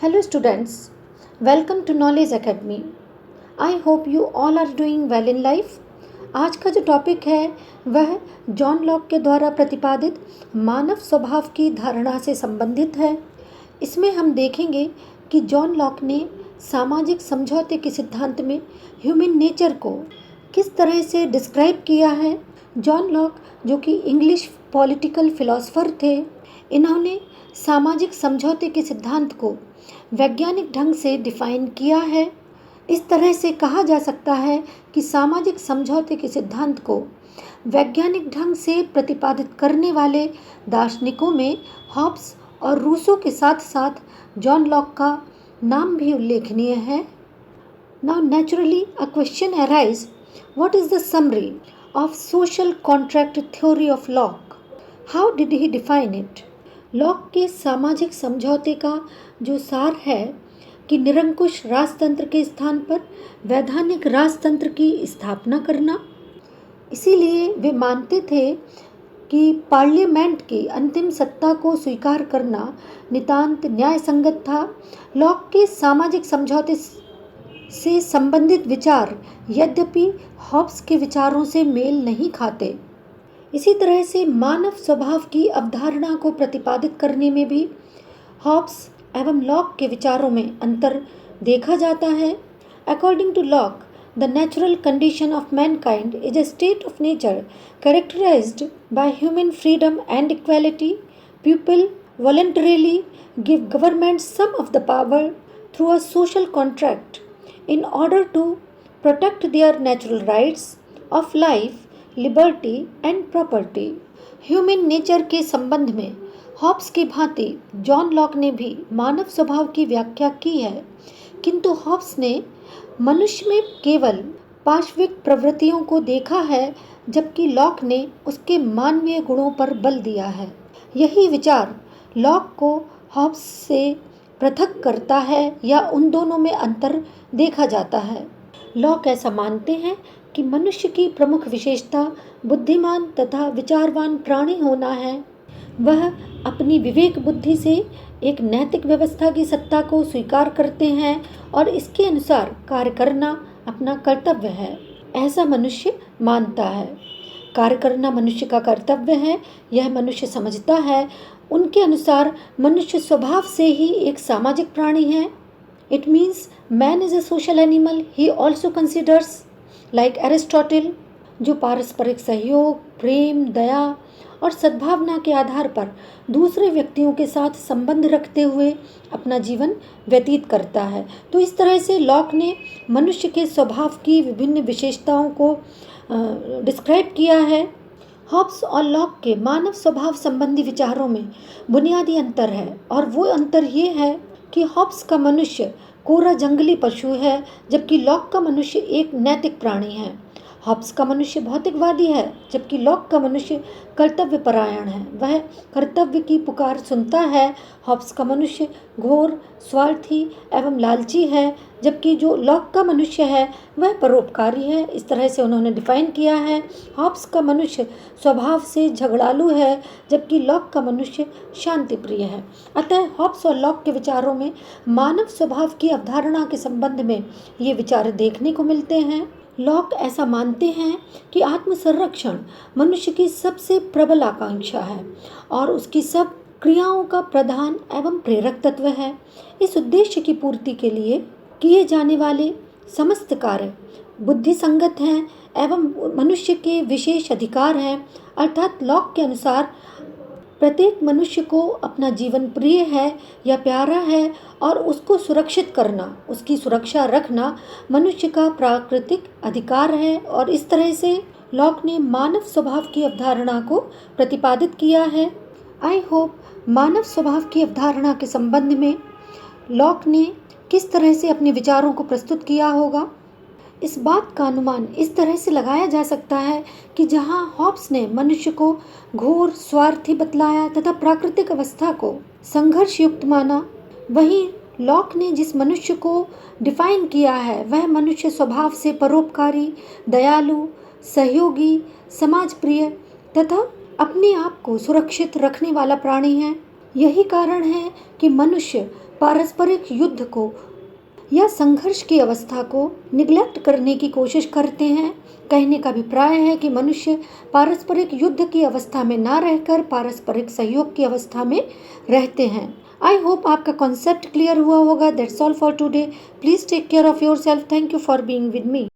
Hello students, welcome to Knowledge Academy. I hope you all are doing well in life. आज का जो topic है वह John Locke के द्वारा प्रतिपादित मानव स्वभाव की धारणा से संबंधित है। इसमें हम देखेंगे कि जॉन लॉक ने सामाजिक समझौते के सिद्धांत में ह्यूमन नेचर को किस तरह से डिस्क्राइब किया है। जॉन लॉक जो कि इंग्लिश पॉलिटिकल फिलोसोफर थे, इन्होंने सामाजिक समझौते के सिद्धांत को वैज्ञानिक ढंग से डिफाइन किया है। इस तरह से कहा जा सकता है कि सामाजिक समझौते के सिद्धांत को वैज्ञानिक ढंग से प्रतिपादित करने वाले दार्शनिकों में हॉब्स और रूसो के साथ साथ जॉन लॉक का नाम भी उल्लेखनीय है। Now naturally a question arise, what is the summary of social contract theory of lock? How did he define it? Lock के सामाजिक समझौते का जो सार है कि निरंकुश राजतंत्र के स्थान पर वैधानिक राजतंत्र की स्थापना करना। इसीलिए वे मानते थे कि पार्लियामेंट की अंतिम सत्ता को स्वीकार करना नितांत न्याय संगत था। लॉक के सामाजिक समझौते से संबंधित विचार यद्यपि हॉब्स के विचारों से मेल नहीं खाते। इसी तरह से मानव स्वभाव की अवधारणा को प्रतिपादित करने में भी हॉब्स एवं लॉक के विचारों में अंतर देखा जाता है। According to Locke, the natural condition of mankind is a state of nature characterised by human freedom and equality. People voluntarily give government some of the power through a social contract in order to protect their natural rights of life, liberty and property. Human nature के संबंध में Hobbs की भांति John Locke ने भी मानव स्वभाव की व्याख्या की है, किंतु हॉब्स ने मनुष्य में केवल पाशविक प्रवृत्तियों को देखा है, जबकि लॉक ने उसके मानवीय गुणों पर बल दिया है। यही विचार लॉक को हॉब्स से पृथक करता है या उन दोनों में अंतर देखा जाता है। लॉक ऐसा मानते हैं कि मनुष्य की प्रमुख विशेषता बुद्धिमान तथा विचारवान प्राणी होना है। वह अपनी विवेक बुद्धि से एक नैतिक व्यवस्था की सत्ता को स्वीकार करते हैं और इसके अनुसार कार्य करना अपना कर्तव्य है, ऐसा मनुष्य मानता है। कार्य करना मनुष्य का कर्तव्य है, यह मनुष्य समझता है। उनके अनुसार मनुष्य स्वभाव से ही एक सामाजिक प्राणी है। It means man is a social animal. He also considers, like Aristotle, जो पारस्परिक सहयोग, प्रेम, दया और सद्भावना के आधार पर दूसरे व्यक्तियों के साथ संबंध रखते हुए अपना जीवन व्यतीत करता है। तो इस तरह से लॉक ने मनुष्य के स्वभाव की विभिन्न विशेषताओं को डिस्क्राइब किया है। हॉब्स और लॉक के मानव स्वभाव संबंधी विचारों में बुनियादी अंतर है, और वो अंतर ये है कि हॉब्स का मनुष्य कोरा जंगली पशु है, जबकि लॉक का मनुष्य एक नैतिक प्राणी है। हॉब्स का मनुष्य भौतिकवादी है, जबकि लॉक का मनुष्य कर्तव्य परायण है, वह कर्तव्य की पुकार सुनता है। हॉब्स का मनुष्य घोर स्वार्थी एवं लालची है, जबकि जो लॉक का मनुष्य है वह परोपकारी है। इस तरह से उन्होंने डिफाइन किया है। हॉब्स का मनुष्य स्वभाव से झगड़ालू है, जबकि लॉक का मनुष्य शांति प्रिय है। अतः हॉब्स और लॉक के विचारों में मानव स्वभाव की अवधारणा के संबंध में ये विचार देखने को मिलते हैं। लॉक ऐसा मानते हैं कि आत्म संरक्षण मनुष्य की सबसे प्रबल आकांक्षा है और उसकी सब क्रियाओं का प्रधान एवं प्रेरक तत्व है। इस उद्देश्य की पूर्ति के लिए किए जाने वाले समस्त कार्य बुद्धि संगत हैं एवं मनुष्य के विशेष अधिकार हैं। अर्थात लॉक के अनुसार प्रत्येक मनुष्य को अपना जीवन प्रिय है या प्यारा है और उसको सुरक्षित करना, उसकी सुरक्षा रखना मनुष्य का प्राकृतिक अधिकार है। और इस तरह से लॉक ने मानव स्वभाव की अवधारणा को प्रतिपादित किया है। आई होप मानव स्वभाव की अवधारणा के संबंध में लॉक ने किस तरह से अपने विचारों को प्रस्तुत किया होगा। इस बात का अनुमान इस तरह से लगाया जा सकता है कि जहां हॉब्स ने मनुष्य को घोर स्वार्थी बतलाया तथा प्राकृतिक अवस्था को संघर्ष युक्त माना, वहीं लॉक ने जिस मनुष्य को डिफाइन किया है वह मनुष्य स्वभाव से परोपकारी, दयालु, सहयोगी, समाज प्रिय तथा अपने आप को सुरक्षित रखने वाला प्राणी है। यही कारण है कि मनुष्य पारस्परिक युद्ध को या संघर्ष की अवस्था को निग्लेक्ट करने की कोशिश करते हैं। कहने का अभिप्राय है कि मनुष्य पारस्परिक युद्ध की अवस्था में ना रहकर पारस्परिक सहयोग की अवस्था में रहते हैं। आई होप आपका कॉन्सेप्ट क्लियर हुआ होगा। That's all for today. Please take care of yourself. Thank you for being with me.